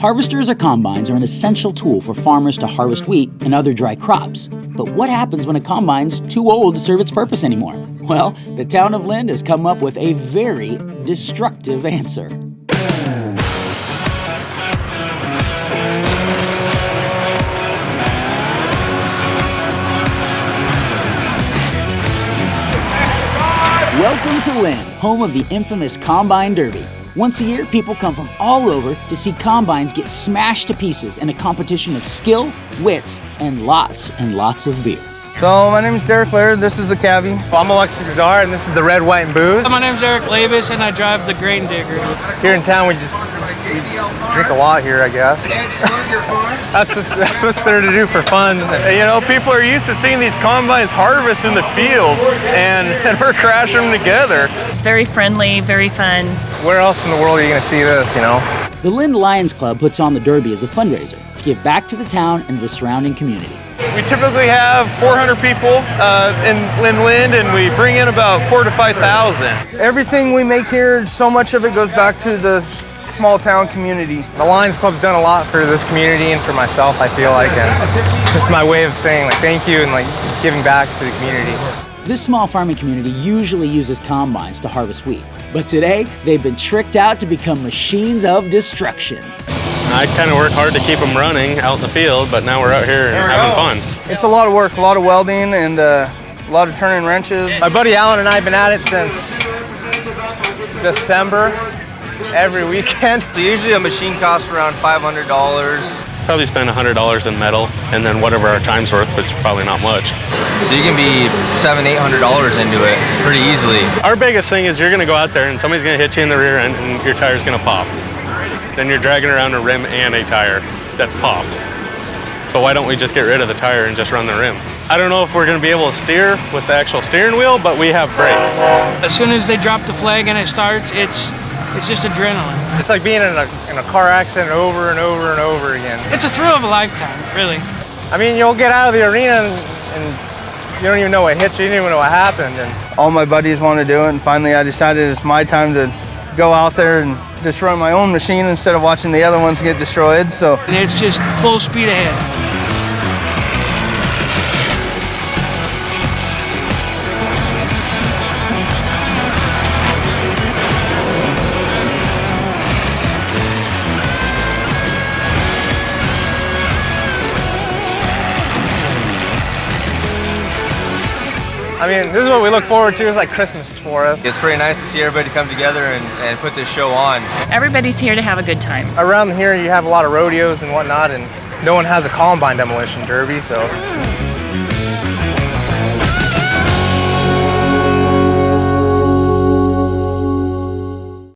Harvesters or combines are an essential tool for farmers to harvest wheat and other dry crops. But what happens when a combine's too old to serve its purpose anymore? Well, the town of Lind has come up with a very destructive answer. Welcome to Lind, home of the infamous Combine Derby. Once a year, people come from all over to see combines get smashed to pieces in a competition of skill, wits, and lots of beer. So my name is Derek Laird, this is the Cavi. I'm Alexis Gazar, and this is the Red, White, and Booze. My name's Eric Lavis, and I drive the Grain Digger. Here in town, we drink a lot here, I guess. That's what's there to do for fun. You know, people are used to seeing these combines harvest in the fields, and we're crashing them together. It's very friendly, very fun. Where else in the world are you going to see this, you know? The Lind Lions Club puts on the Derby as a fundraiser to give back to the town and the surrounding community. We typically have 400 people in Lind, and we bring in about 4,000 to 5,000. Everything we make here, so much of it goes back to the small town community. The Lions Club's done a lot for this community and for myself, I feel like, and it's just my way of saying like thank you and like giving back to the community. This small farming community usually uses combines to harvest wheat, but today they've been tricked out to become machines of destruction. I kind of work hard to keep them running out in the field, but now we're out here and having fun. It's a lot of work, a lot of welding, and a lot of turning wrenches. My buddy Alan and I have been at it since December, every weekend. So usually a machine costs around $500. Probably spend $100 in metal, and then whatever our time's worth, which is probably not much. So you can be $700, $800 into it pretty easily. Our biggest thing is you're gonna go out there and somebody's gonna hit you in the rear end and your tire's gonna pop. Then you're dragging around a rim and a tire that's popped. So why don't we just get rid of the tire and just run the rim? I don't know if we're gonna be able to steer with the actual steering wheel, but we have brakes. As soon as they drop the flag and it starts, it's just adrenaline. It's like being in a car accident over and over and over again. It's a thrill of a lifetime, really. I mean, you'll get out of the arena and you don't even know what hit you, you don't even know what happened. And all my buddies want to do it, and finally I decided it's my time to go out there and destroy my own machine instead of watching the other ones get destroyed. So And it's just full speed ahead. I mean, this is what we look forward to. It's like Christmas for us. It's pretty nice to see everybody come together and put this show on. Everybody's here to have a good time. Around here, you have a lot of rodeos and whatnot, and no one has a combine demolition derby, so